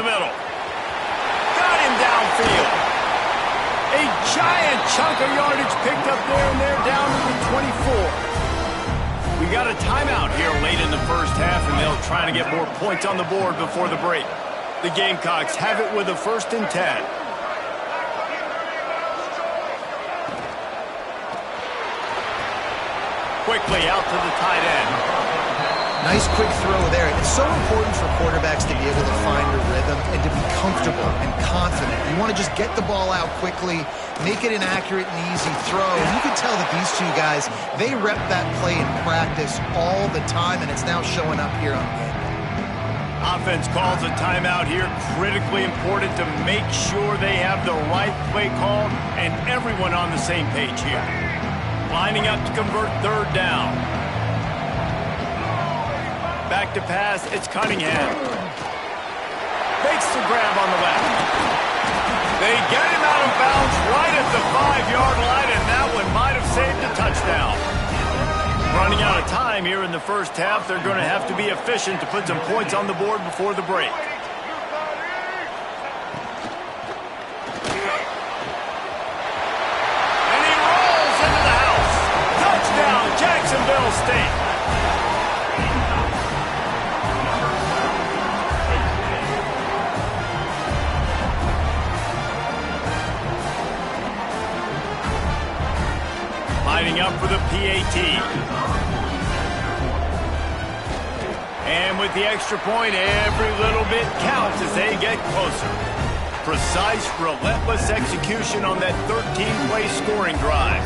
the middle. Got him downfield. A giant chunk of yardage picked up there, and they're down to the 24. We got a timeout here late in the first half, and they'll try to get more points on the board before the break. The Gamecocks have it with a 1st and 10. Quickly out to the tight end. Nice quick throw there. It's so important for quarterbacks to be able to find a rhythm and to be comfortable and confident. You want to just get the ball out quickly, make it an accurate and easy throw. And you can tell that these two guys, they rep that play in practice all the time, and it's now showing up here on game day. Offense calls a timeout here. Critically important to make sure they have the right play call and everyone on the same page here. Lining up to convert 3rd down. Back to pass, it's Cunningham. Fakes the grab on the left. They get him out of bounds right at the 5-yard line, and that one might have saved a touchdown. Running out of time here in the first half, they're going to have to be efficient to put some points on the board before the break. Jacksonville State. Lining up for the PAT. And with the extra point, every little bit counts as they get closer. Precise, relentless execution on that 13-play scoring drive.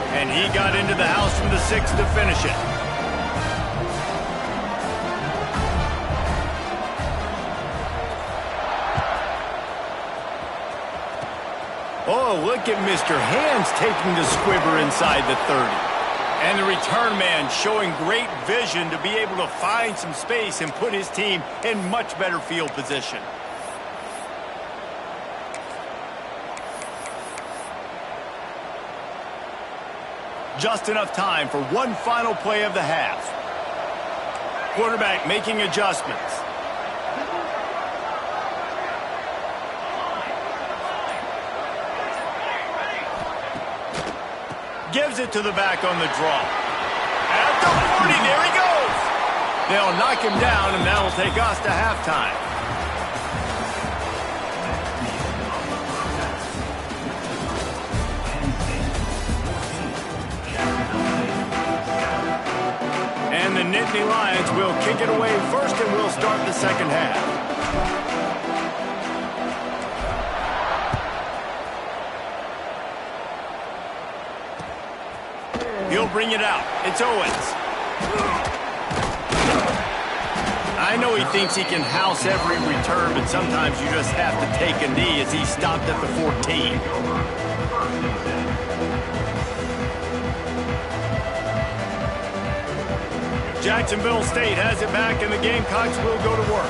And he got into the house from the 6 to finish it. Oh, look at Mr. Hands taking the squibber inside the 30. And the return man showing great vision to be able to find some space and put his team in much better field position. Just enough time for one final play of the half. Quarterback making adjustments. Gives it to the back on the draw. At the 40, there he goes. They'll knock him down, and that'll take us to halftime. And the Nittany Lions will kick it away first, and we'll start the second half. He'll bring it out. It's Owens. I know he thinks he can house every return, but sometimes you just have to take a knee as he stopped at the 14. Jacksonville State has it back, and the Gamecocks will go to work.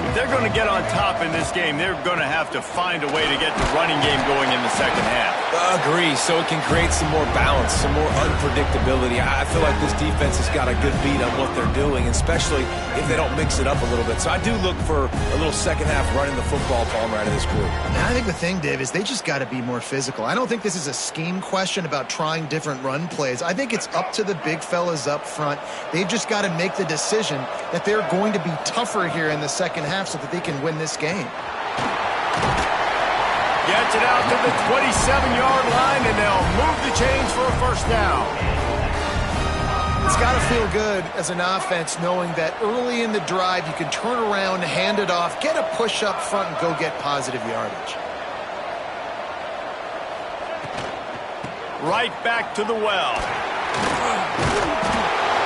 If they're going to get on top in this game, they're going to have to find a way to get the running game going in the second half. Agree, so it can create some more balance, some more unpredictability. I feel like this defense has got a good beat on what they're doing, especially if they don't mix it up a little bit. So I do look for a little second half running the football Palmer out of this group. And I think the thing, Dave, is they just got to be more physical. I don't think this is a scheme question about trying different run plays. I think it's up to the big fellas up front. They've just got to make the decision that they're going to be tougher here in the second half so that they can win this game. Gets it out to the 27-yard line, and they'll move the chains for a first down. It's got to feel good as an offense knowing that early in the drive you can turn around, hand it off, get a push up front, and go get positive yardage. Right back to the well.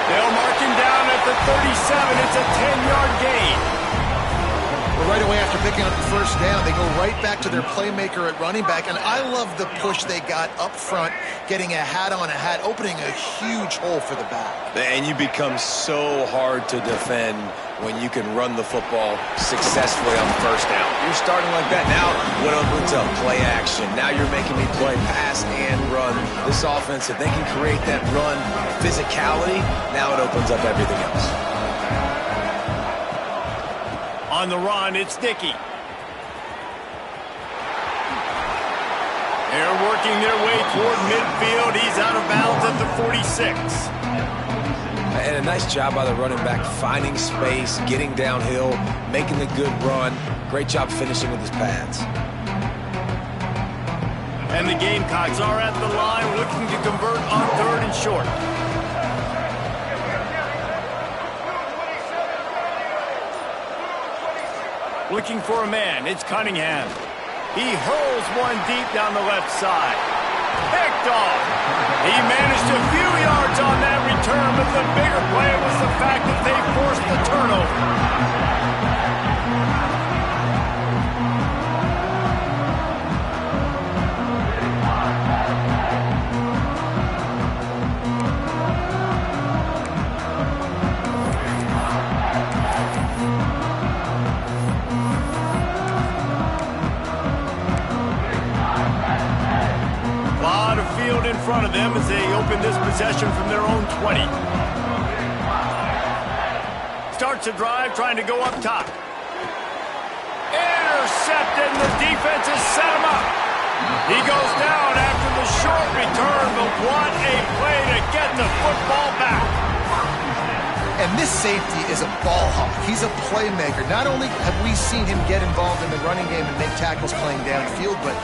They'll mark him down at the 37. It's a 10-yard gain. Right away after picking up the first down, they go right back to their playmaker at running back, and I love the push they got up front, getting a hat on a hat, opening a huge hole for the back. And you become so hard to defend when you can run the football successfully on first down. You're starting like that. Now what opens up? Play action. Now you're making me play pass and run. This offense, if they can create that run physicality, now it opens up everything else. On On the run, it's Dickey. They're working their way toward midfield. He's out of bounds at the 46. And a nice job by the running back, finding space, getting downhill, making the good run. Great job finishing with his pads. And the Gamecocks are at the line looking to convert on 3rd and short. Looking for a man, it's Cunningham. He hurls one deep down the left side. Picked off. He managed a few yards on that return, but the bigger play was the fact that they forced the turnover. In front of them as they open this possession from their own 20. Starts a drive trying to go up top. Intercepted, and the defense has set him up. He goes down after the short return, but what a play to get the football back. And this safety is a ball hawk. He's a playmaker. Not only have we seen him get involved in the running game and make tackles playing downfield, but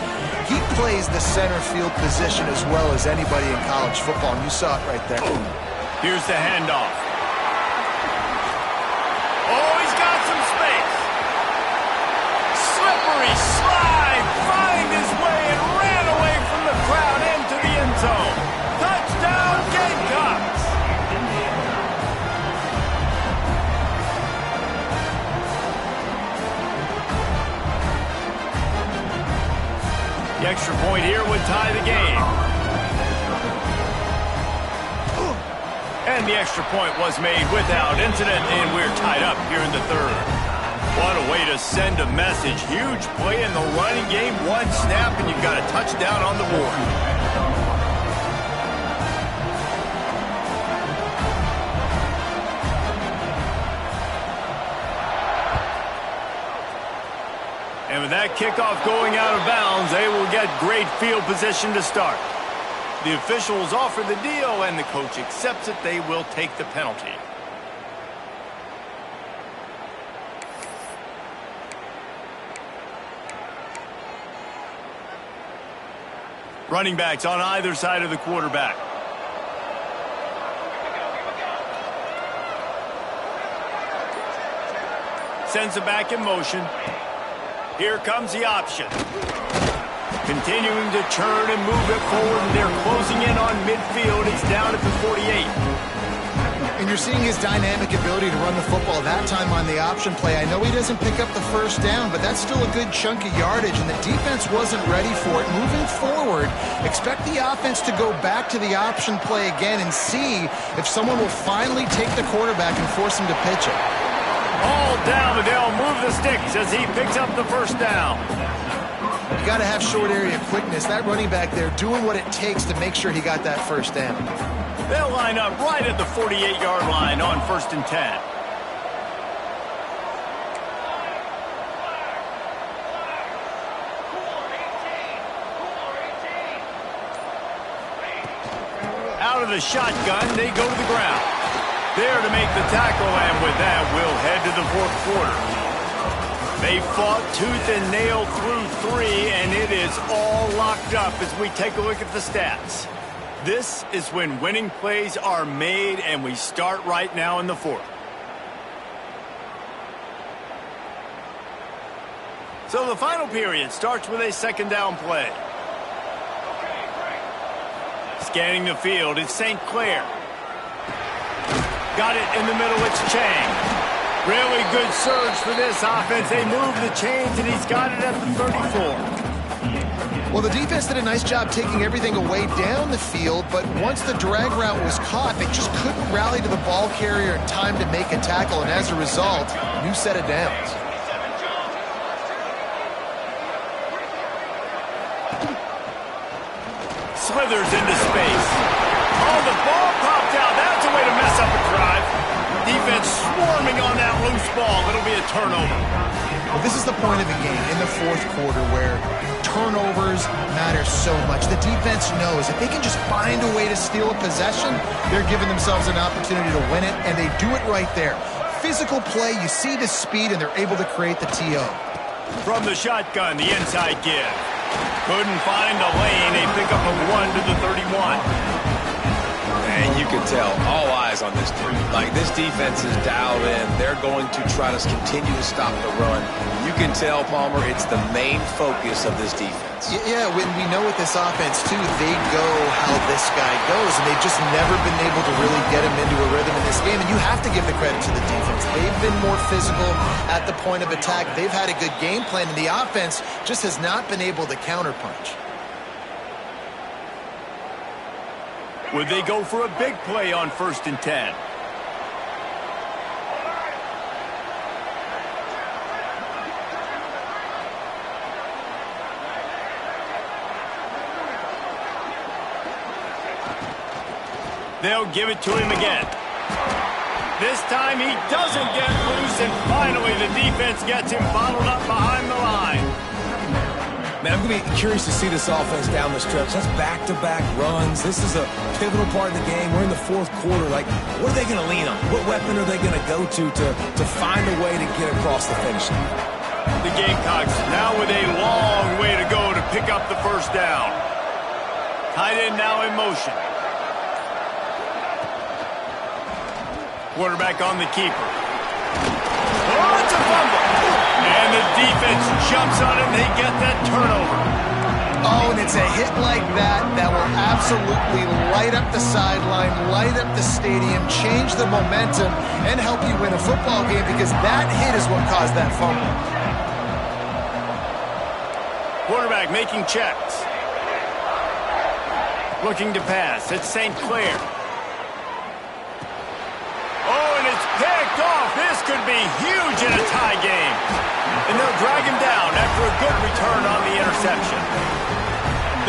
he plays the center field position as well as anybody in college football, and you saw it right there. Here's the handoff. Oh, he's got some space. Slippery slide, find his way and ran away from the crowd into the end zone. Touchdown, Gamecocks! The extra point here would tie the game. And the extra point was made without incident, and we're tied up here in the 3rd. What a way to send a message. Huge play in the running game. One snap, and you've got a touchdown on the board. And with that kickoff going out of bounds, they will get great field position to start. The officials offer the deal, and the coach accepts it. They will take the penalty. Running backs on either side of the quarterback. Sends it back in motion. Here comes the option. Continuing to turn and move it forward, and they're closing in on midfield. It's down at the 48. And you're seeing his dynamic ability to run the football that time on the option play. I know he doesn't pick up the first down, but that's still a good chunk of yardage, and the defense wasn't ready for it. Moving forward, expect the offense to go back to the option play again and see if someone will finally take the quarterback and force him to pitch it. All down, and they'll move the sticks as he picks up the first down. You got to have short area quickness. That running back there doing what it takes to make sure he got that first down. They'll line up right at the 48-yard line on 1st and 10. Out of the shotgun, they go to the ground. There to make the tackle, and with that, we'll head to the 4th quarter. They fought tooth and nail through 3, and it is all locked up as we take a look at the stats. This is when winning plays are made, and we start right now in the 4th. So the final period starts with a 2nd down play. Scanning the field, it's St. Clair. Got it in the middle, it's Chang. Really good surge for this offense. They move the chains, and he's got it at the 34. Well, the defense did a nice job taking everything away down the field, but once the drag route was caught, they just couldn't rally to the ball carrier in time to make a tackle, and as a result, new set of downs. Slithers into space. Oh, the ball popped out. That's a way to mess up a drive. Defense swore swarming on that loose ball. It'll be a turnover. Well, this is the point of the game in the fourth quarter where turnovers matter so much. The defense knows if they can just find a way to steal a possession, they're giving themselves an opportunity to win it, and they do it right there. Physical play, you see the speed, and they're able to create the TO. From the shotgun, the inside give. Couldn't find a lane. A pickup of 1 to the 31. And you can tell, all eyes on this team. Like, this defense is dialed in. They're going to try to continue to stop the run. You can tell, Palmer, it's the main focus of this defense. Yeah, when we know with this offense, too, they go how this guy goes, and they've just never been able to really get him into a rhythm in this game, and you have to give the credit to the defense. They've been more physical at the point of attack. They've had a good game plan, and the offense just has not been able to counterpunch. Would they go for a big play on 1st and 10? They'll give it to him again. This time he doesn't get loose, and finally the defense gets him bottled up behind the line. Man, I'm going to be curious to see this offense down the stretch. That's back-to-back runs. This is a pivotal part of the game. We're in the fourth quarter. Like, what are they going to lean on? What weapon are they going to go to find a way to get across the finish line? The Gamecocks now with a long way to go to pick up the first down. Tight end now in motion. Quarterback on the keeper. Oh, it's a fumble. And the defense jumps on it, and they get that turnover. Oh, and it's a hit like that that will absolutely light up the sideline, light up the stadium, change the momentum, and help you win a football game, because that hit is what caused that fumble. Quarterback making checks. Looking to pass. It's St. Clair. Oh, and it's picked off. This could be huge in a tie game. And they'll drag him down after a good return on the interception.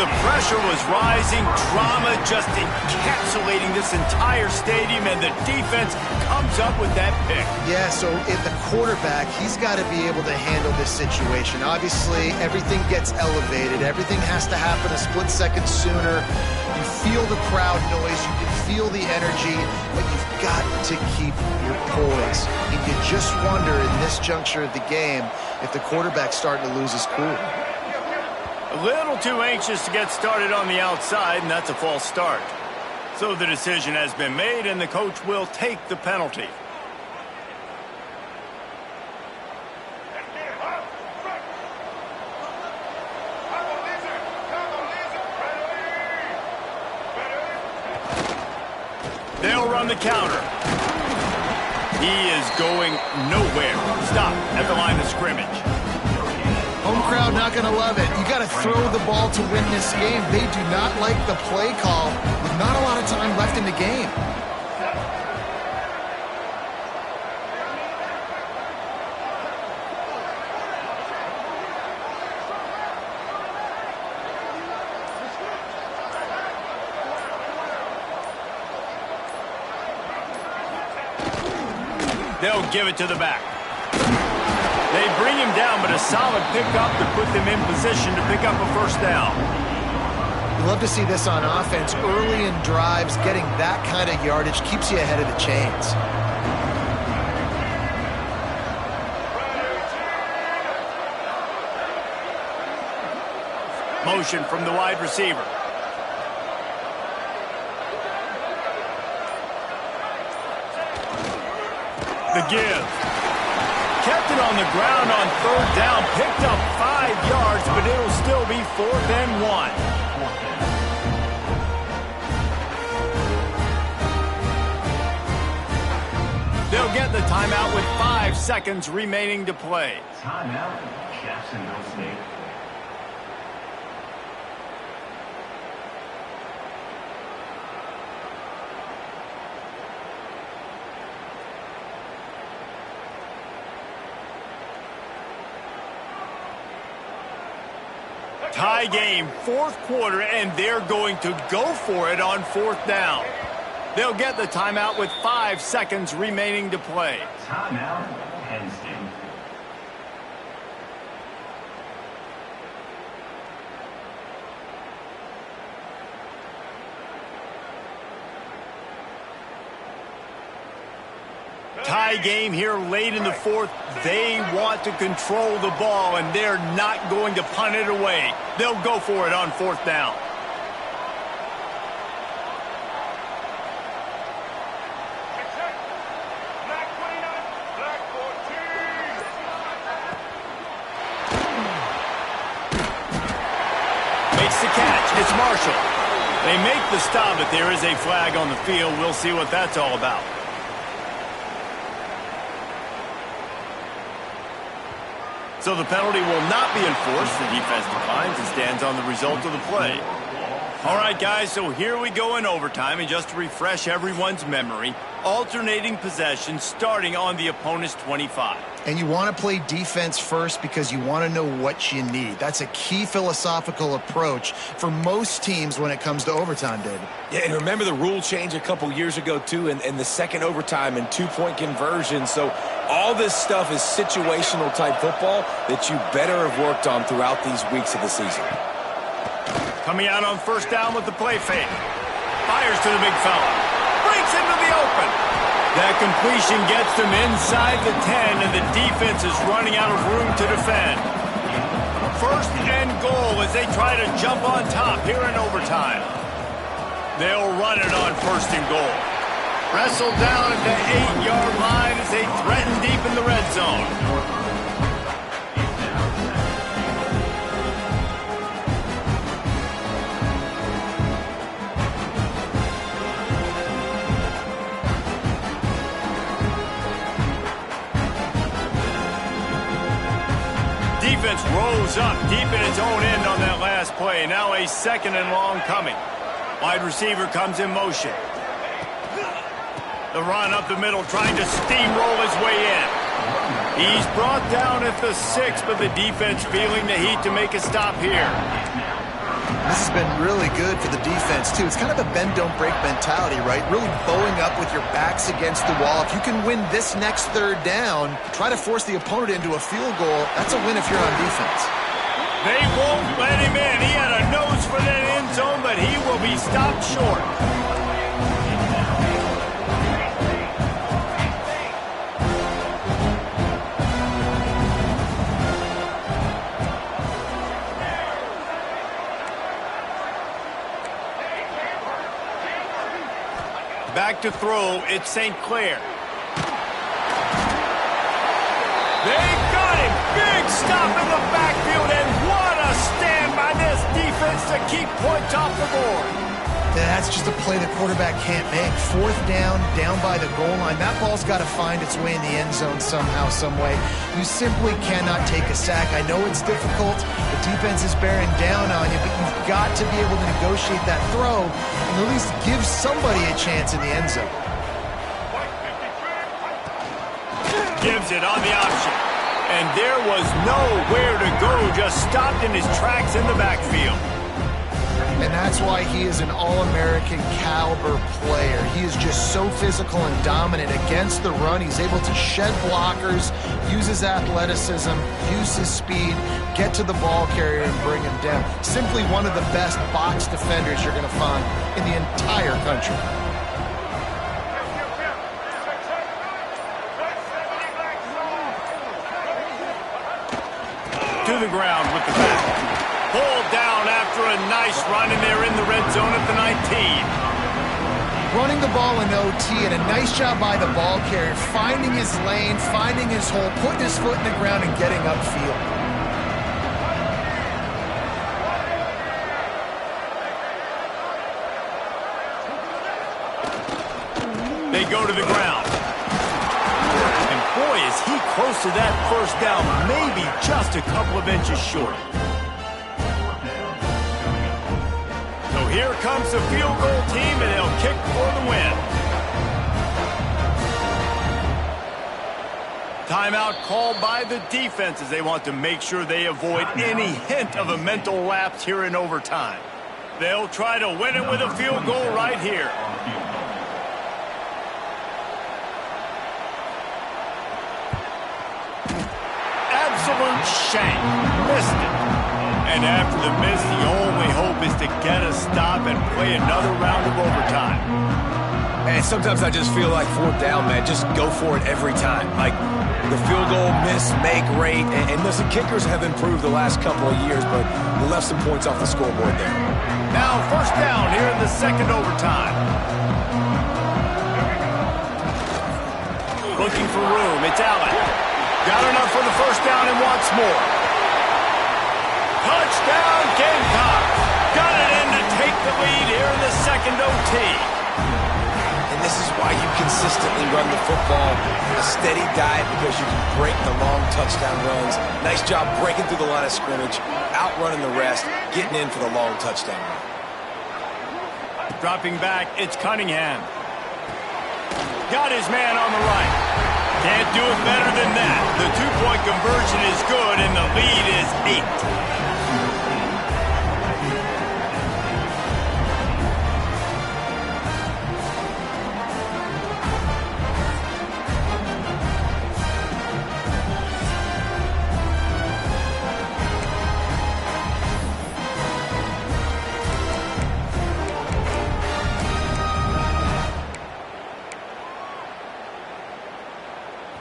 The pressure was rising, drama just encapsulating this entire stadium, and the defense comes up with that pick. Yeah, so at the quarterback, he's got to be able to handle this situation. Obviously, everything gets elevated. Everything has to happen a split second sooner. You feel the crowd noise. You can feel the energy, but you've got to keep your poise. And you just wonder in this juncture of the game if the quarterback's starting to lose his cool. A little too anxious to get started on the outside, and that's a false start. So the decision has been made, and the coach will take the penalty. They'll run the counter. He is going nowhere. Stop at the line of scrimmage. Home crowd not going to love it. You got to throw the ball to win this game. They do not like the play call with not a lot of time left in the game. They'll give it to the back. They bring him down, but a solid pickup to put them in position to pick up a first down. You love to see this on offense. Early in drives, getting that kind of yardage keeps you ahead of the chains. Motion from the wide receiver. The give. Kept it on the ground on third down. Picked up 5 yards, but it'll still be 4th and 1. They'll get the timeout with 5 seconds remaining to play. Timeout, Jacksonville State. Tie game, 4th quarter, and they're going to go for it on 4th down. They'll get the timeout with 5 seconds remaining to play. Timeout, Penn State. Tie game here late in the fourth. They want to control the ball, and they're not going to punt it away. They'll go for it on 4th down. Makes the catch. It's Marshall. They make the stop, but there is a flag on the field. We'll see what that's all about. So the penalty will not be enforced. The defense declines and stands on the result of the play. All right, guys, so here we go in overtime. And just to refresh everyone's memory, alternating possession starting on the opponent's 25. And you want to play defense first because you want to know what you need. That's a key philosophical approach for most teams when it comes to overtime, David. Yeah, and remember the rule change a couple years ago, too, in the second overtime and 2-point conversion. So all this stuff is situational type football that you better have worked on throughout these weeks of the season. Coming out on 1st down with the play fake. Fires to the big fella. Breaks into the open. That completion gets them inside the 10, and the defense is running out of room to defend. 1st and goal as they try to jump on top here in overtime. They'll run it on 1st and goal. Wrestled down at the 8-yard line as they threaten deep in the red zone. Defense rose up deep in its own end on that last play. Now a 2nd and long coming. Wide receiver comes in motion. The run up the middle, trying to steamroll his way in. He's brought down at the 6, but the defense feeling the heat to make a stop here. This has been really good for the defense, too. It's kind of a bend-don't-break mentality, right? Really bowing up with your backs against the wall. If you can win this next 3rd down, try to force the opponent into a field goal. That's a win if you're on defense. They won't let him in. He had a nose for that end zone, but he will be stopped short. Back to throw, it's St. Clair. They got him! Big stop in the backfield, and what a stand by this defense to keep points off the board. Yeah, that's just a play the quarterback can't make. 4th down, down by the goal line. That ball's got to find its way in the end zone somehow, some way. You simply cannot take a sack. I know it's difficult. The defense is bearing down on you, but you've got to be able to negotiate that throw and at least give somebody a chance in the end zone. Gives it on the option. And there was nowhere to go, just stopped in his tracks in the backfield. And that's why he is an All-American caliber player. He is just so physical and dominant against the run. He's able to shed blockers, use his athleticism, use his speed, get to the ball carrier and bring him down. Simply one of the best box defenders you're going to find in the entire country. To the ground with the back. Pulled down after a nice run, and they're in the red zone at the 19. Running the ball in OT, and a nice job by the ball carrier, finding his lane, finding his hole, putting his foot in the ground, and getting upfield. They go to the ground. And boy, is he close to that 1st down, maybe just a couple of inches short. So here comes the field goal team, and they'll kick for the win. Timeout called by the defense as they want to make sure they avoid any hint of a mental lapse here in overtime. They'll try to win it with a field goal right here. Shank. Missed it. And after the miss, the only hope is to get a stop and play another round of overtime. And sometimes I just feel like fourth down, man, just go for it every time. Like the field goal, miss, make, rate. And listen, kickers have improved the last couple of years, but we left some points off the scoreboard there. Now first down here in the second overtime. Looking for room. It's Allen. Got enough for the first down and wants more. Touchdown, Gamecocks. Got it in to take the lead here in the second OT. And this is why you consistently run the football. A steady diet because you can break the long touchdown runs. Nice job breaking through the line of scrimmage, outrunning the rest, getting in for the long touchdown run. Dropping back, it's Cunningham. Got his man on the right. Can't do it better than that. The two-point conversion is good, and the lead is 8.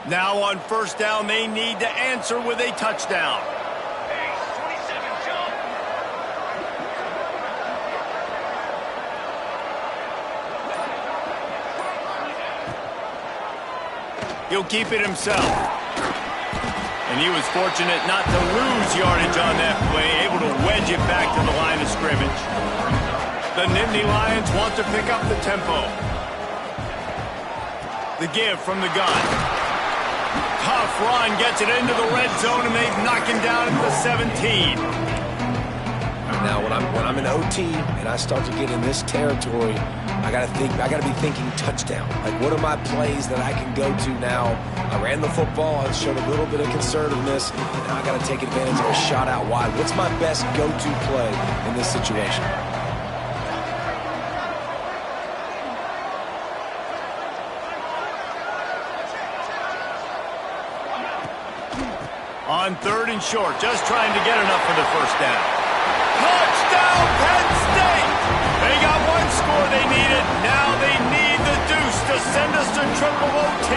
Now on first down, they need to answer with a touchdown. He'll keep it himself. And he was fortunate not to lose yardage on that play, able to wedge it back to the line of scrimmage. The Nittany Lions want to pick up the tempo. The give from the gun. Tough run, gets it into the red zone, and they knock him down at the 17. Now, when I'm in OT and I start to get in this territory, I gotta be thinking touchdown. Like, what are my plays that I can go to now? I ran the football, I showed a little bit of conservativeness, and now I gotta take advantage of a shot out wide. What's my best go-to play in this situation? On third and short, just trying to get enough for the first down. Touchdown, Penn State! They got one score they needed. Now they need the deuce to send us to triple OT.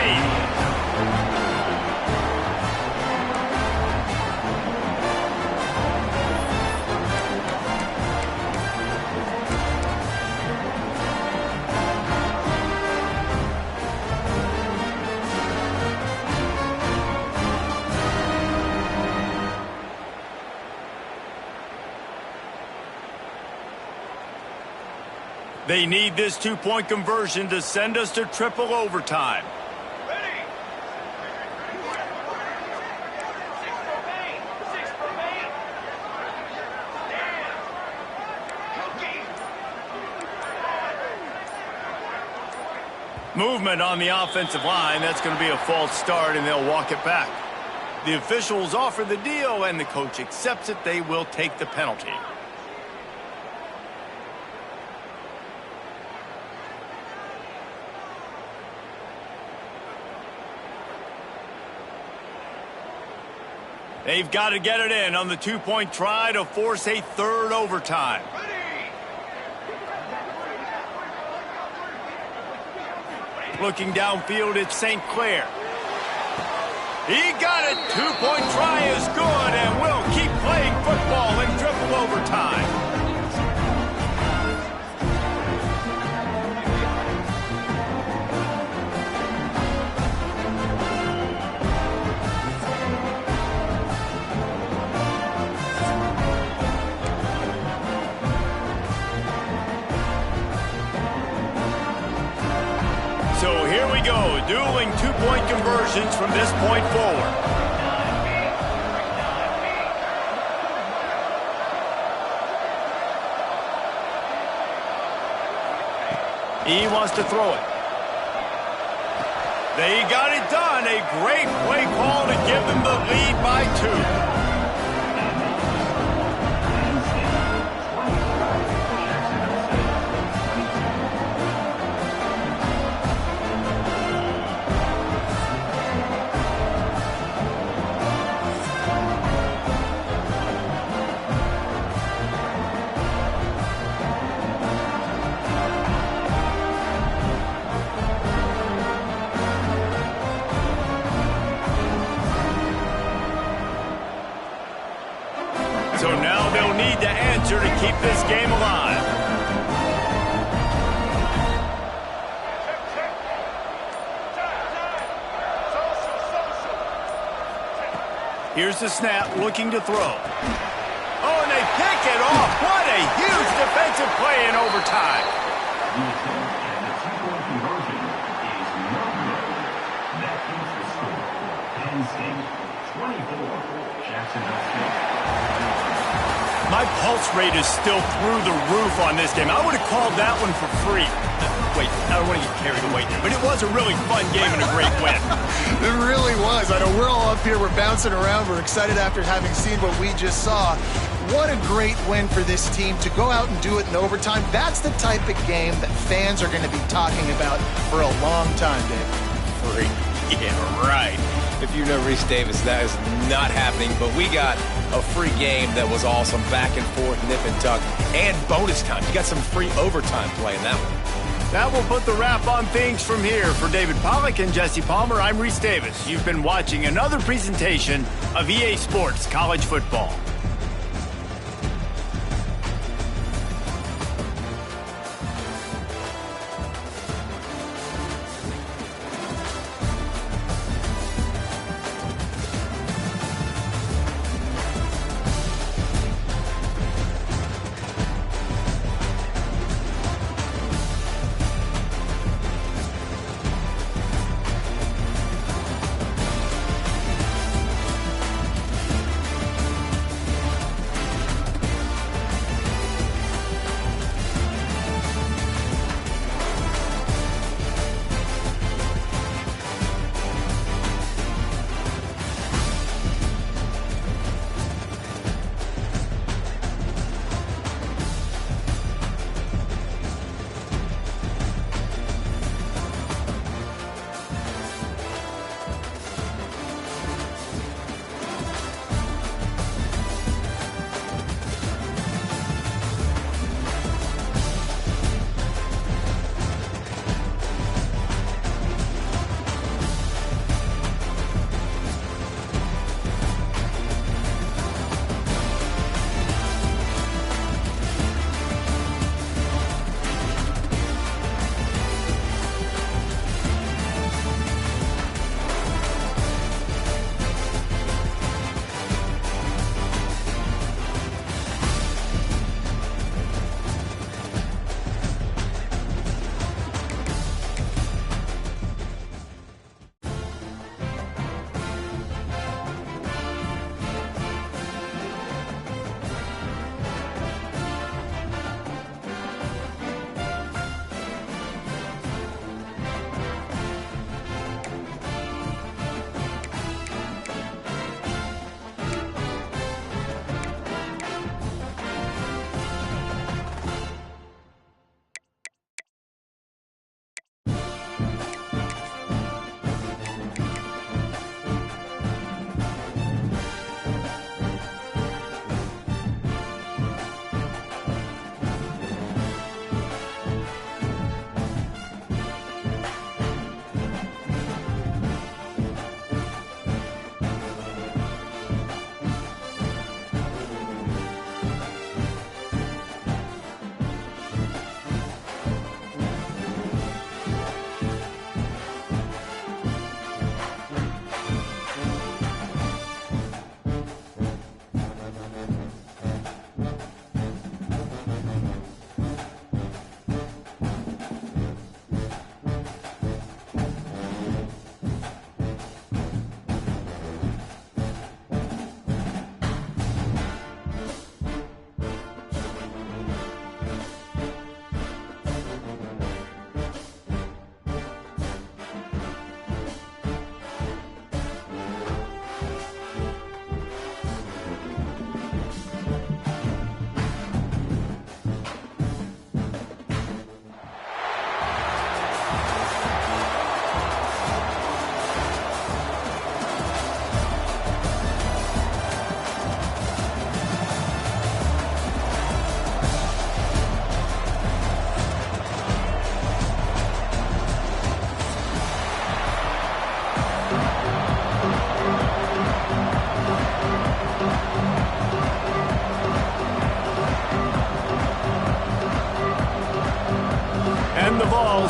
They need this two-point conversion to send us to triple overtime. Movement on the offensive line. That's going to be a false start, and they'll walk it back. The officials offer the deal, and the coach accepts it. They will take the penalty. They've got to get it in on the two-point try to force a third overtime. Looking downfield, it's St. Clair. He got it. Two-point try is good, and we'll keep playing football in triple overtime. So here we go, dueling two-point conversions from this point forward. He wants to throw it. They got it done. A great play call to give them the lead by 2. So now they'll need to answer to keep this game alive. Here's the snap, looking to throw. Oh, and they pick it off. What a huge defensive play in overtime. The attempt and the two-point conversion is no good. That keeps the score. Penn State 24, Jacksonville State. My pulse rate is still through the roof on this game. I would have called that one for free. Wait, I don't want to get carried away here, but it was a really fun game and a great win. It really was. I know we're all up here, we're bouncing around, we're excited after having seen what we just saw. What a great win for this team to go out and do it in overtime. That's the type of game that fans are going to be talking about for a long time, Dave. Free. Yeah, right. If you know Reese Davis, that is not happening, but we got a free game that was awesome, back and forth, nip and tuck, and bonus time. You got some free overtime play in that one. That will put the wrap on things from here. For David Pollack and Jesse Palmer, I'm Reese Davis. You've been watching another presentation of EA Sports College Football.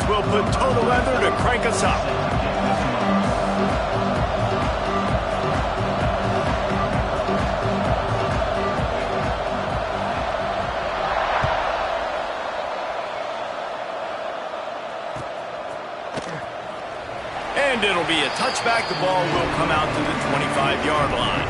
will put total leather to crank us up. And it'll be a touchback. The ball will come out to the 25-yard line.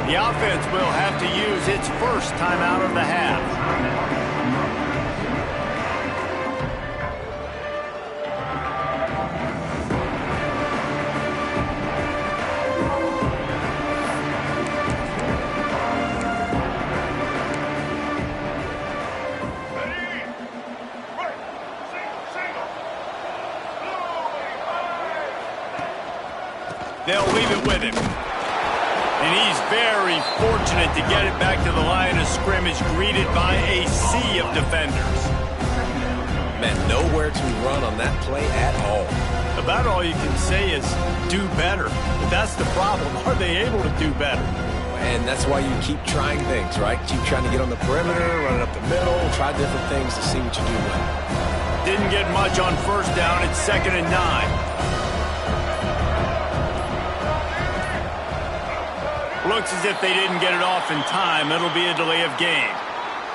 The offense will have to use its first timeout of the half. They'll leave it with him. And he's very fortunate to get it back to the line of scrimmage, greeted by a sea of defenders. Man, nowhere to run on that play at all. About all you can say is do better. But that's the problem. Are they able to do better? And that's why you keep trying things, right? Keep trying to get on the perimeter, run it up the middle, try different things to see what you do well. Didn't get much on first down. It's 2nd and 9. Looks as if they didn't get it off in time. It'll be a delay of game.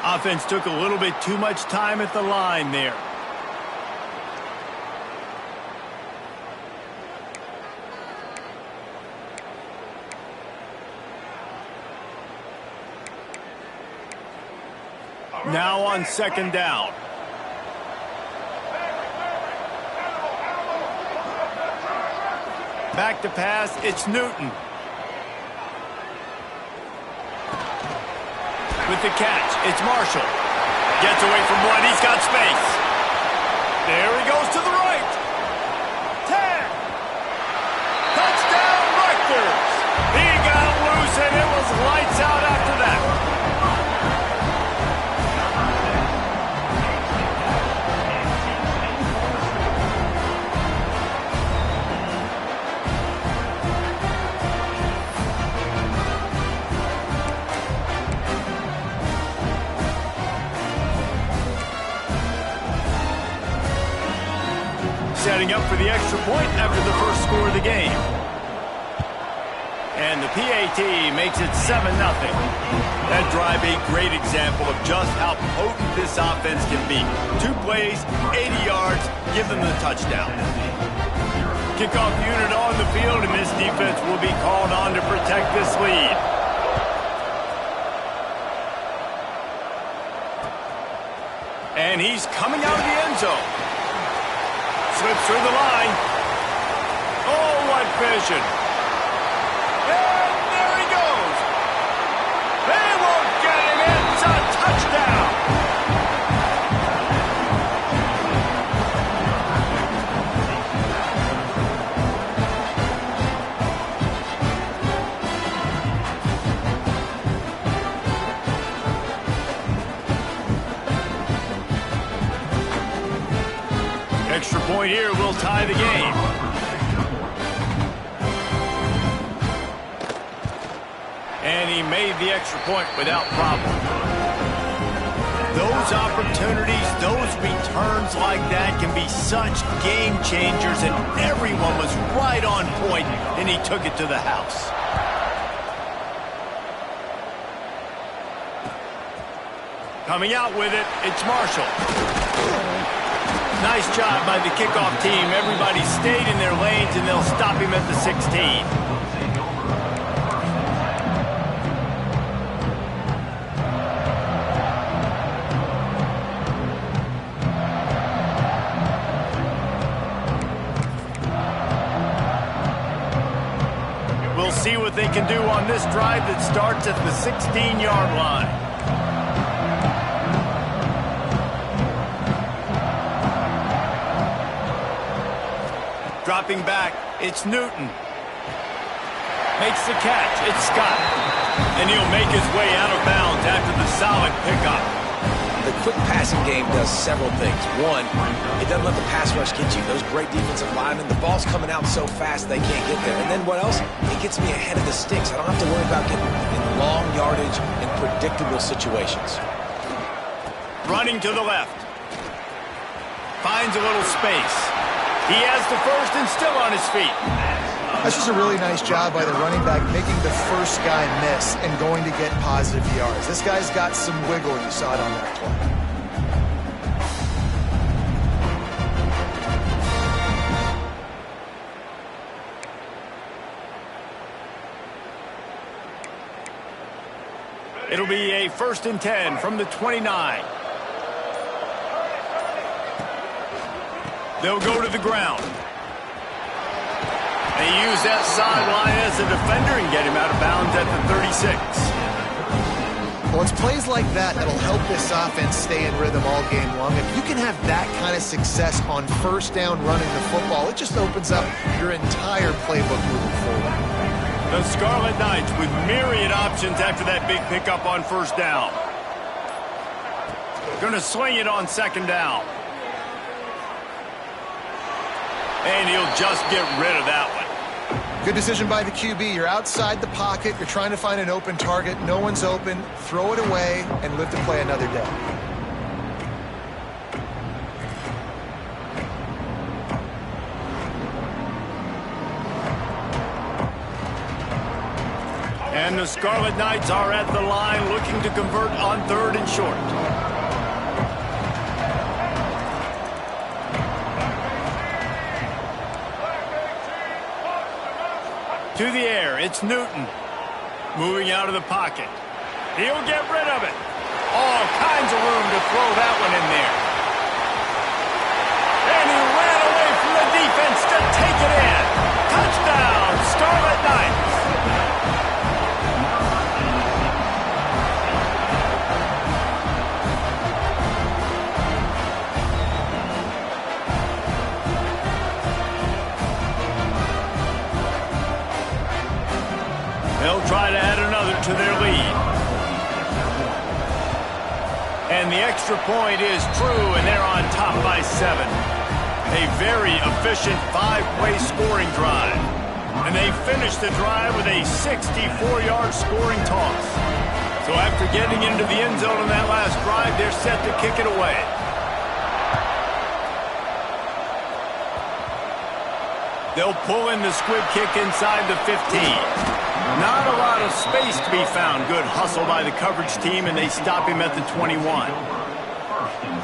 Offense took a little bit too much time at the line there. Now on 2nd down. Back to pass. It's Newton. With the catch, it's Marshall. Gets away from one, he's got space. There he goes to the right. 10. Touchdown, Rutgers. He got loose and it was lights out after that. Setting up for the extra point after the first score of the game. And the PAT makes it 7-0. That drive a great example of just how potent this offense can be. 2 plays, 80 yards, give them the touchdown. Kickoff unit on the field, and this defense will be called on to protect this lead. And he's coming out of the end zone. Slips through the line. Oh, what vision. And there he goes. They won't get him. It's a touchdown. Extra point here will tie the game. And he made the extra point without problem. Those opportunities, those returns like that can be such game changers, and everyone was right on point, and he took it to the house. Coming out with it, it's Marshall. Nice job by the kickoff team. Everybody stayed in their lanes, and they'll stop him at the 16. We'll see what they can do on this drive that starts at the 16-yard line. Dropping back, It's Newton. Makes the catch. It's Scott. And he'll make his way out of bounds after the solid pickup. The quick passing game does several things. One, it doesn't let the pass rush get you. Those great defensive linemen, the ball's coming out so fast they can't get there. And then what else? It gets me ahead of the sticks. I don't have to worry about getting in long yardage and predictable situations. Running to the left. Finds a little space. He has the first and still on his feet. That's just a really nice job by the running back, making the first guy miss and going to get positive yards. This guy's got some wiggle, and you saw it on that play. It'll be a 1st and 10 from the 29. They'll go to the ground. They use that sideline as a defender and get him out of bounds at the 36. Well, it's plays like that that'll help this offense stay in rhythm all game long. If you can have that kind of success on first down running the football, it just opens up your entire playbook moving forward. The Scarlet Knights with myriad options after that big pickup on first down. Gonna swing it on second down. And he'll just get rid of that one. Good decision by the QB. You're outside the pocket. You're trying to find an open target. No one's open. Throw it away and live to play another day. And the Scarlet Knights are at the line looking to convert on 3rd and short. To the air, it's Newton. Moving out of the pocket. He'll get rid of it. All kinds of room to throw that one in there. And he ran away from the defense to take it in. Touchdown, Scarlet Knights. They'll try to add another to their lead. And the extra point is true, and they're on top by 7. A very efficient 5-play scoring drive. And they finish the drive with a 64-yard scoring toss. So after getting into the end zone on that last drive, they're set to kick it away. They'll pull in the squib kick inside the 15. Not a lot of space to be found. Good hustle by the coverage team, and they stop him at the 21. 1st and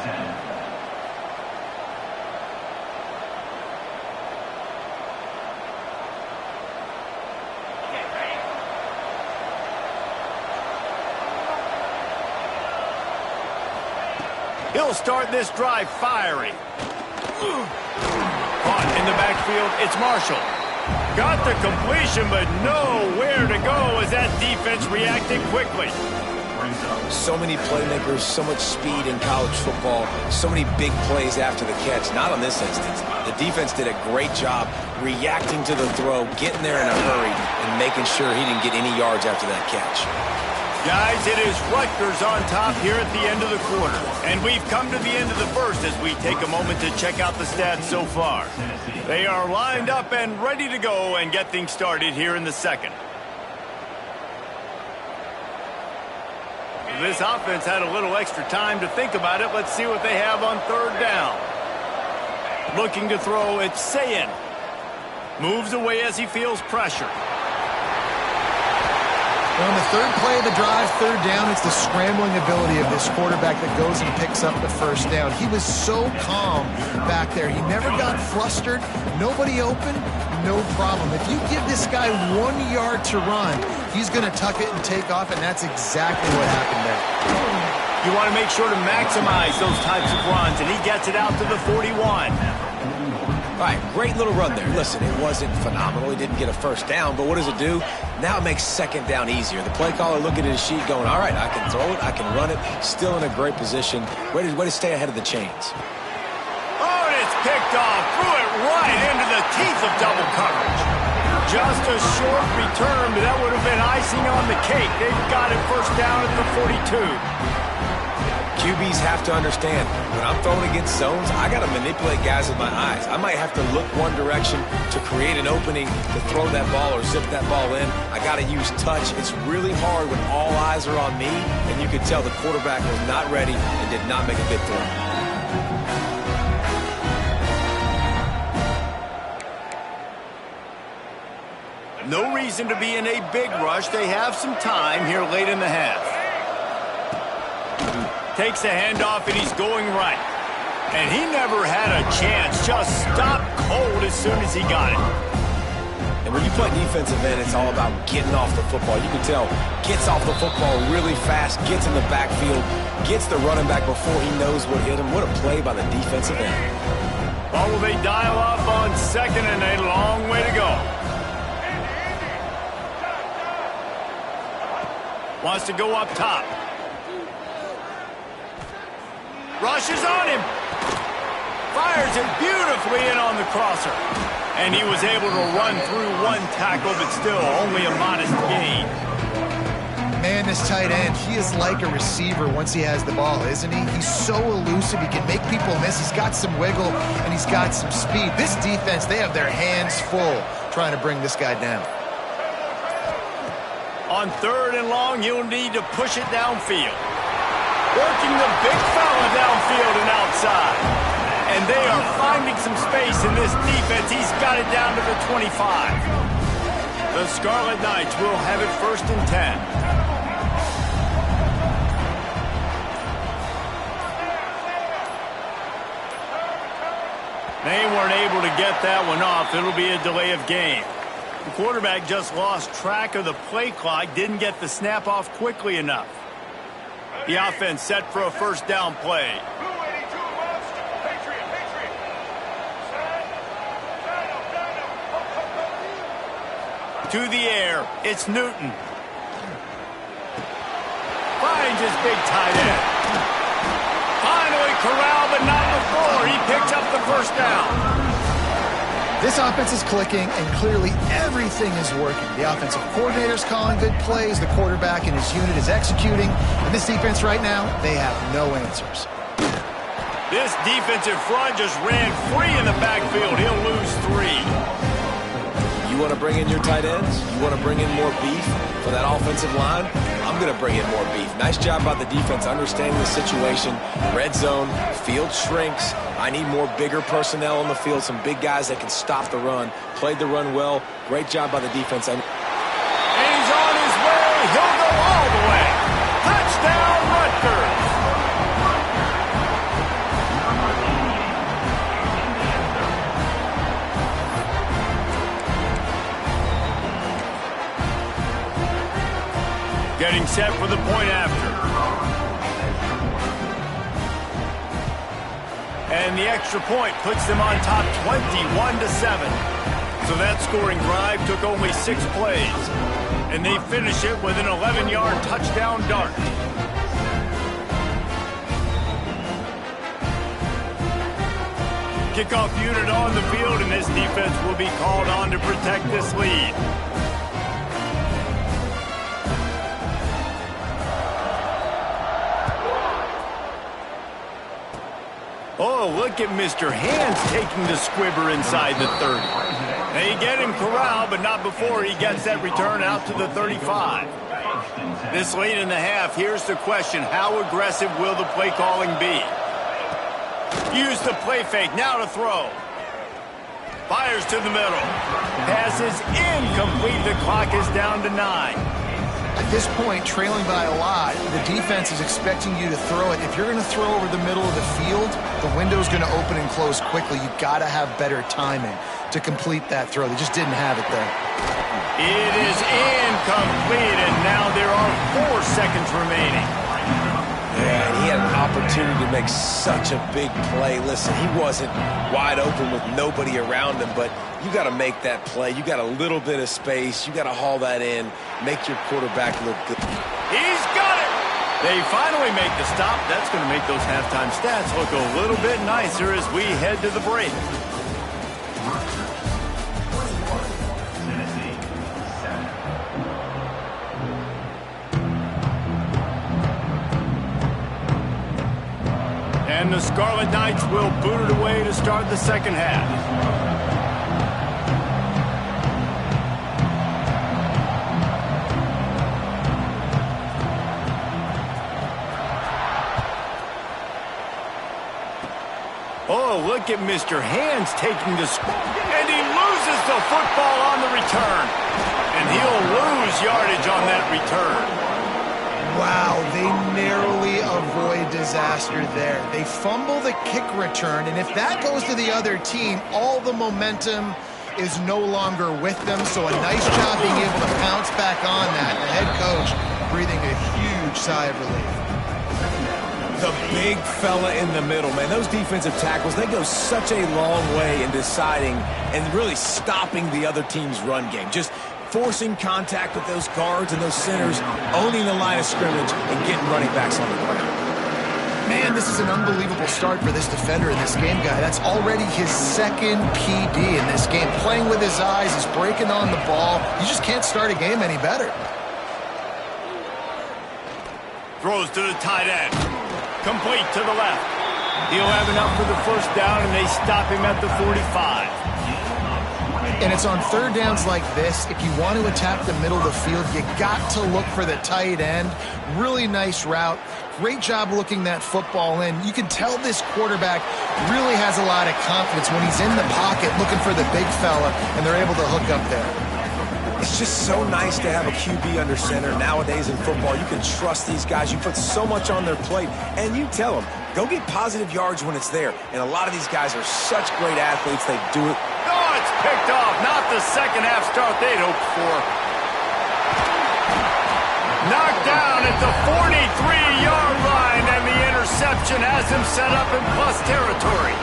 10. He'll start this drive fiery. Caught in the backfield, it's Marshall. Got the completion, but nowhere to go as that defense reacted quickly. So many playmakers, so much speed in college football, so many big plays after the catch. Not on this instance. The defense did a great job reacting to the throw, getting there in a hurry, and making sure he didn't get any yards after that catch. Guys, it is Rutgers on top here at the end of the quarter. And we've come to the end of the first as we take a moment to check out the stats so far. They are lined up and ready to go and get things started here in the second. This offense had a little extra time to think about it. Let's see what they have on 3rd down. Looking to throw, it's Sayin. Moves away as he feels pressure. On the 3rd play of the drive, 3rd down, it's the scrambling ability of this quarterback that goes and picks up the 1st down. He was so calm back there. He never got flustered. Nobody open, no problem. If you give this guy 1 yard to run, he's going to tuck it and take off, and that's exactly what happened there. You want to make sure to maximize those types of runs, and he gets it out to the 41. All right, great little run there. Listen, it wasn't phenomenal. He didn't get a 1st down, but what does it do? Now it makes 2nd down easier. The play caller looking at his sheet going, all right, I can throw it, I can run it, still in a great position. Way to stay ahead of the chains. Oh, and it's picked off. Threw it right into the teeth of double coverage. Just a short return, but that would have been icing on the cake. They've got it first down at the 42. QBs have to understand, when I'm throwing against zones, I got to manipulate guys with my eyes. I might have to look one direction to create an opening to throw that ball or zip that ball in. I got to use touch. It's really hard when all eyes are on me, and you could tell the quarterback was not ready and did not make a good throw. No reason to be in a big rush. They have some time here late in the half. Takes the handoff, and he's going right. And he never had a chance. Just stopped cold as soon as he got it. And when you play defensive end, it's all about getting off the football. You can tell, gets off the football really fast, gets in the backfield, gets the running back before he knows what hit him. What a play by the defensive end. Or will they dial up on second and a long way to go? Wants to go up top. Rushes on him. Fires it beautifully in on the crosser. And he was able to run through one tackle, but still only a modest gain. Man, this tight end, he is like a receiver once he has the ball, isn't he? He's so elusive. He can make people miss. He's got some wiggle, and he's got some speed. This defense, they have their hands full trying to bring this guy down. On third and long, you'll need to push it downfield. Working the big fella downfield and outside. And they are finding some space in this defense. He's got it down to the 25. The Scarlet Knights will have it first and 10. They weren't able to get that one off. It'll be a delay of game. The quarterback just lost track of the play clock, didn't get the snap off quickly enough. The offense set for a first down play. To the air, it's Newton. Finds his big tight end. Finally corralled, but not before. He picks up the first down. This offense is clicking, and clearly everything is working. The offensive coordinator's calling good plays. The quarterback and his unit is executing. And this defense right now, they have no answers. This defensive front just ran free in the backfield. He'll lose 3. You want to bring in your tight ends? You want to bring in more beef for that offensive line? I'm going to bring in more beef. Nice job by the defense understanding the situation. Red zone, field shrinks. I need more bigger personnel on the field, some big guys that can stop the run. Played the run well. Great job by the defense. And he's on his way. He'll go all the way. Touchdown, Rutgers. Getting set for the point after. And the extra point puts them on top 21-7. So that scoring drive took only 6 plays. And they finish it with an 11-yard touchdown dart. Kickoff unit on the field, and this defense will be called on to protect this lead. Oh, look at Mr. Hands taking the squibber inside the 30. They get him corralled, but not before he gets that return out to the 35. This late in the half, here's the question. How aggressive will the play calling be? Use the play fake, now to throw. Fires to the middle. Pass is incomplete. The clock is down to 9. At this point, trailing by a lot, the defense is expecting you to throw it. If you're going to throw over the middle of the field, the window's going to open and close quickly. You've got to have better timing to complete that throw. They just didn't have it there. It is incomplete, and now there are 4 seconds remaining. Yeah, and he had an opportunity to make such a big play. Listen, he wasn't wide open with nobody around him, but you got to make that play. You got a little bit of space. You got to haul that in, make your quarterback look good. He's got it! They finally make the stop. That's going to make those halftime stats look a little bit nicer as we head to the break. And the Scarlet Knights will boot it away to start the second half. Oh, look at Mr. Hands taking the and he loses the football on the return. And he'll lose yardage on that return. Wow, they narrowly avoid disaster there. They fumble the kick return, and if that goes to the other team, all the momentum is no longer with them. So a nice job being able to pounce back on that. The head coach breathing a huge sigh of relief. The big fella in the middle, man. Those defensive tackles, they go such a long way in deciding and really stopping the other team's run game. Just forcing contact with those guards and those centers, owning the line of scrimmage, and getting running backs on the ground. Man, this is an unbelievable start for this defender in this game, guy. That's already his second PD in this game. Playing with his eyes, he's breaking on the ball. You just can't start a game any better. Throws to the tight end. Complete to the left. He'll have enough for the first down, and they stop him at the 45. And it's on third downs like this. If you want to attack the middle of the field, you got to look for the tight end. Really nice route. Great job looking that football in. You can tell this quarterback really has a lot of confidence when he's in the pocket looking for the big fella, and they're able to hook up there. It's just so nice to have a QB under center. Nowadays in football, you can trust these guys. You put so much on their plate, and you tell them, go get positive yards when it's there. And a lot of these guys are such great athletes, they do it. Oh, it's picked off. Not the second half start they'd hoped for. Knocked down at the 43-yard line, and the interception has him set up in plus territory.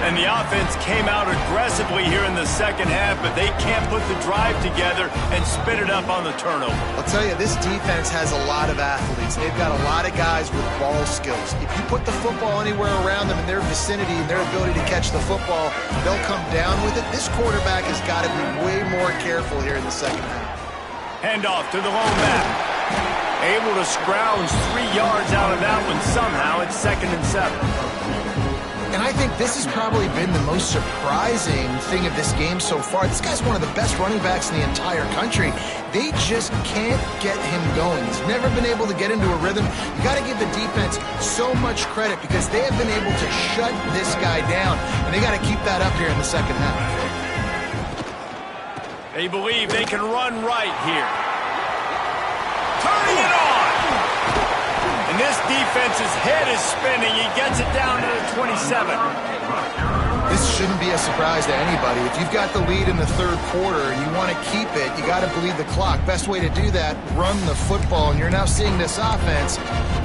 And the offense came out aggressively here in the second half, but they can't put the drive together and spit it up on the turnover. I'll tell you, this defense has a lot of athletes. They've got a lot of guys with ball skills. If you put the football anywhere around them in their vicinity and their ability to catch the football, they'll come down with it. This quarterback has got to be way more careful here in the second half. Handoff to the lone back. Able to scrounge 3 yards out of that one somehow. It's 2nd and 7. And I think this has probably been the most surprising thing of this game so far. This guy's one of the best running backs in the entire country. They just can't get him going. He's never been able to get into a rhythm. You got to give the defense so much credit because they have been able to shut this guy down, and they got to keep that up here in the second half. They believe they can run right here. Turning it on! And this defense's head is spinning. He gets it down to the 27. This shouldn't be a surprise to anybody. If you've got the lead in the third quarter and you want to keep it, you got to bleed the clock. Best way to do that, run the football. And you're now seeing this offense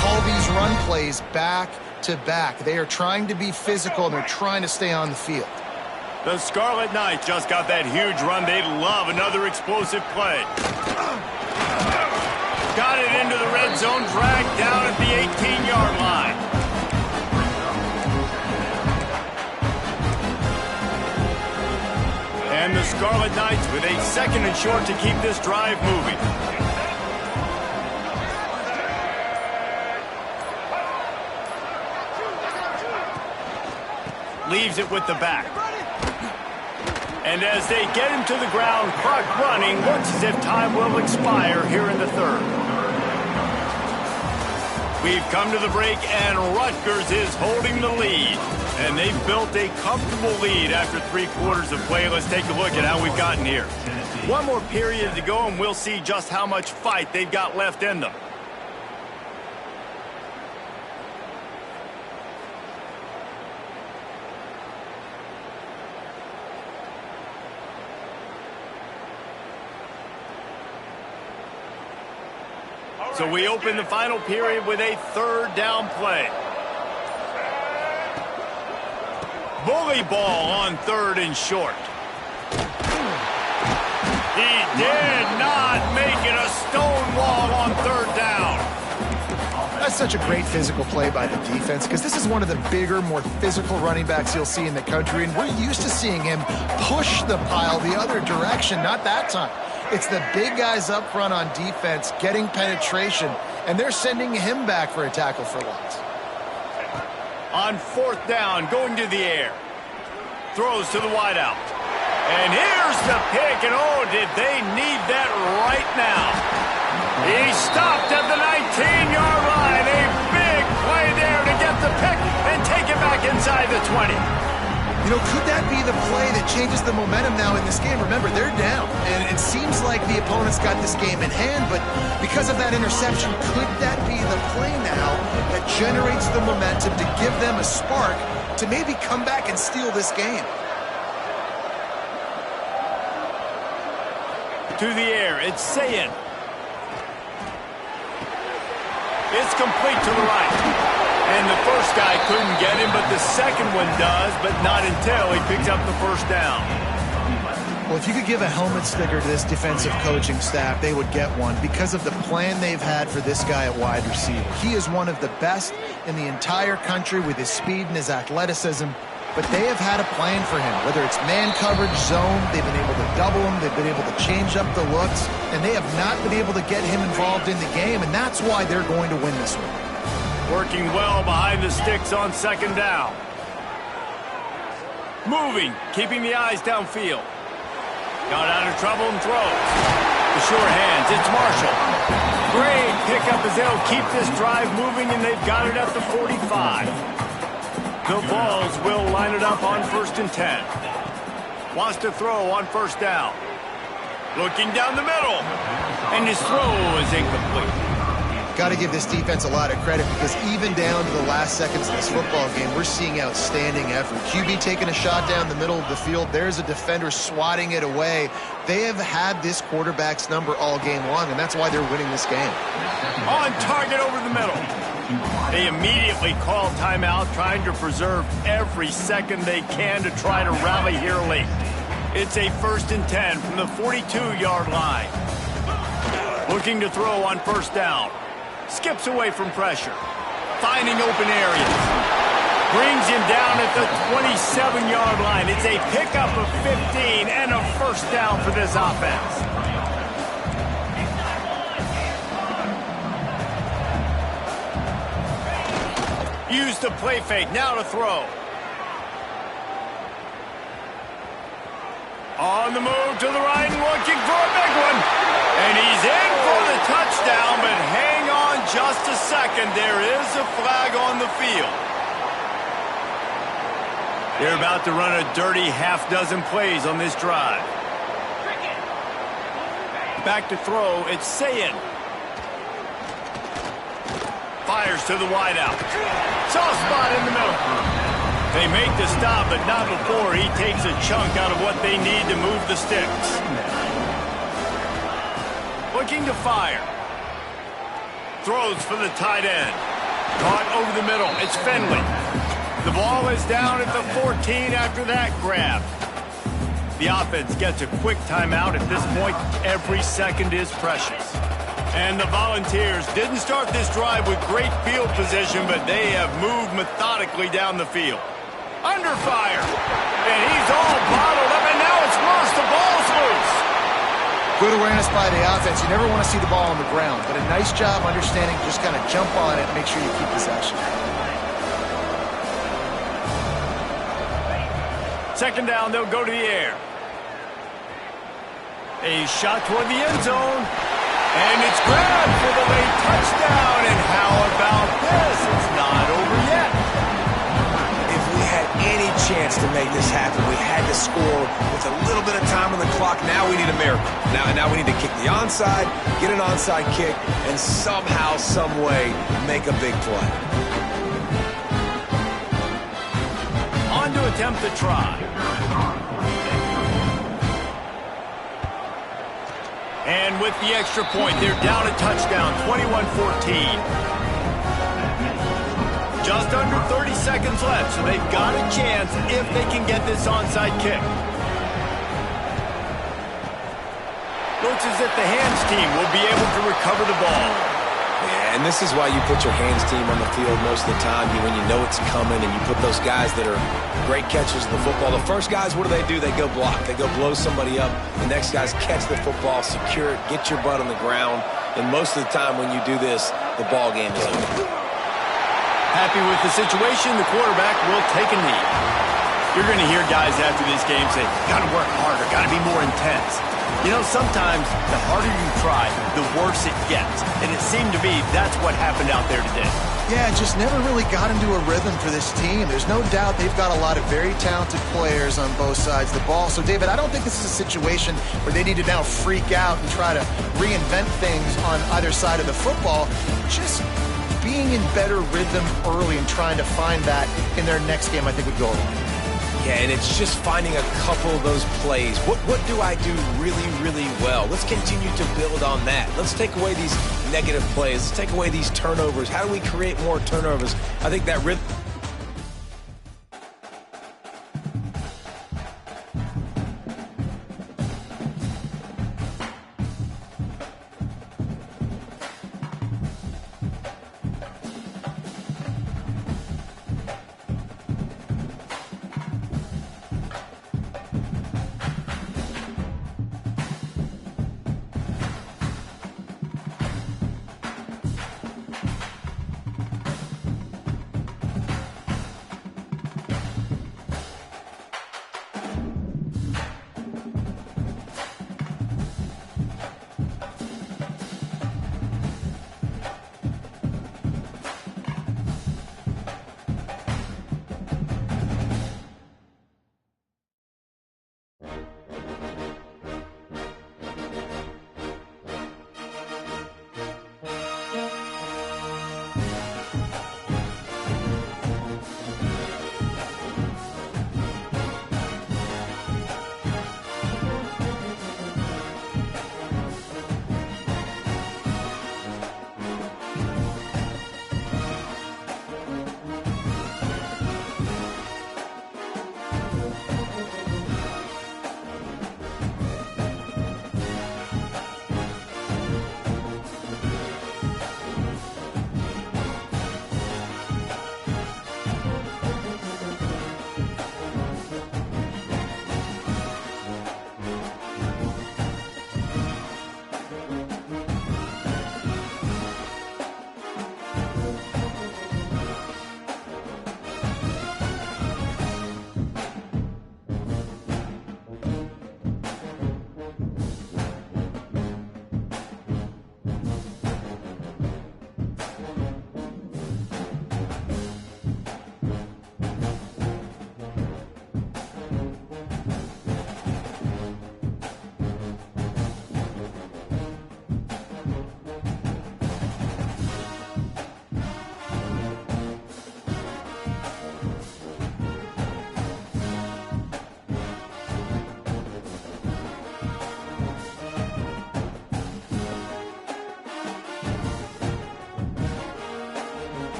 call these run plays back to back. They are trying to be physical, and they're trying to stay on the field. The Scarlet Knights just got that huge run. They'd love another explosive play. Got it into the red zone, dragged down at the 18-yard line. And the Scarlet Knights with a 2nd and short to keep this drive moving. Leaves it with the back. And as they get him to the ground, clock running, looks as if time will expire here in the third. We've come to the break, and Rutgers is holding the lead. And they've built a comfortable lead after 3 quarters of play. Let's take a look at how we've gotten here. One more period to go, and we'll see just how much fight they've got left in them. So we open the final period with a 3rd down play. Bully ball on 3rd and short. He did not make it a stone wall on 3rd down. That's such a great physical play by the defense because this is one of the bigger, more physical running backs you'll see in the country, and we're used to seeing him push the pile the other direction, not that time. It's the big guys up front on defense getting penetration, and they're sending him back for a tackle for loss. On 4th down, going to the air. Throws to the wideout. And here's the pick, and oh, did they need that right now. He stopped at the 19-yard line. A big play there to get the pick and take it back inside the 20. You know, could that be the play that changes the momentum now in this game? Remember, they're down, and it seems like the opponent's got this game in hand, but because of that interception, could that be the play now that generates the momentum to give them a spark to maybe come back and steal this game? To the air, it's Sayin. It's complete to the right. And the first guy couldn't get him, but the second one does, but not until he picks up the first down. Well, if you could give a helmet sticker to this defensive coaching staff, they would get one because of the plan they've had for this guy at wide receiver. He is one of the best in the entire country with his speed and his athleticism, but they have had a plan for him, whether it's man coverage, zone, they've been able to double him, they've been able to change up the looks, and they have not been able to get him involved in the game, and that's why they're going to win this one. Working well behind the sticks on 2nd down. Moving, keeping the eyes downfield. Got out of trouble and throws. The sure hands, it's Marshall. Great pickup as they'll keep this drive moving, and they've got it at the 45. The Vols will line it up on 1st and 10. Wants to throw on 1st down. Looking down the middle. And his throw is incomplete. Got to give this defense a lot of credit because even down to the last seconds of this football game, we're seeing outstanding effort. QB taking a shot down the middle of the field. There's a defender swatting it away. They have had this quarterback's number all game long, and that's why they're winning this game. On target over the middle. They immediately call timeout, trying to preserve every second they can to try to rally here late. It's a 1st and 10 from the 42-yard line. Looking to throw on 1st down. Skips away from pressure. Finding open areas. Brings him down at the 27-yard line. It's a pickup of 15 and a 1st down for this offense. Use the play fake. Now to throw. On the move to the right and looking for a big one. And he's in for the touchdown, but hang on just a second. There is a flag on the field. They're about to run a dirty half-dozen plays on this drive. Back to throw, it's Sayin. Fires to the wideout. Soft spot in the middle. They make the stop, but not before he takes a chunk out of what they need to move the sticks. Looking to fire. Throws for the tight end. Caught over the middle. It's Finley. The ball is down at the 14 after that grab. The offense gets a quick timeout. At this point, every second is precious. And the Volunteers didn't start this drive with great field position, but they have moved methodically down the field. Under fire. And he's all bottled up, and now it's worse. The ball's loose. Good awareness by the offense. You never want to see the ball on the ground, but a nice job understanding just kind of jump on it and make sure you keep possession. 2nd down, they'll go to the air. A shot toward the end zone. And it's grabbed for the late touchdown. And how about this? It's not over yet. If we had any chance to make this happen, we had to score with a little bit of time on the clock. Now we need a miracle. Now we need to kick the onside, get an onside kick, and somehow, some way, make a big play. On to attempt the try. And with the extra point, they're down a touchdown, 21-14. Just under 30 seconds left, so they've got a chance if they can get this onside kick. Looks as if the hands team will be able to recover the ball. Yeah, and this is why you put your hands team on the field most of the time when you know it's coming, and you put those guys that are great catchers of the football. The first guys, what do? They go block. They go blow somebody up. The next guys catch the football, secure it, get your butt on the ground. And most of the time when you do this, the ball game is over. Happy with the situation, the quarterback will take a knee. You're going to hear guys after this game say, got to work harder, got to be more intense. You know, sometimes the harder you try, the worse it gets. And it seemed to me that's what happened out there today. Yeah, it just never really got into a rhythm for this team. There's no doubt they've got a lot of very talented players on both sides of the ball. So, David, I don't think this is a situation where they need to now freak out and try to reinvent things on either side of the football. Just being in better rhythm early and trying to find that in their next game, I think would go a long way. Yeah, and it's just finding a couple of those plays. What do I do really, really well? Let's continue to build on that. Let's take away these negative plays. Let's take away these turnovers. How do we create more turnovers? I think that rhythm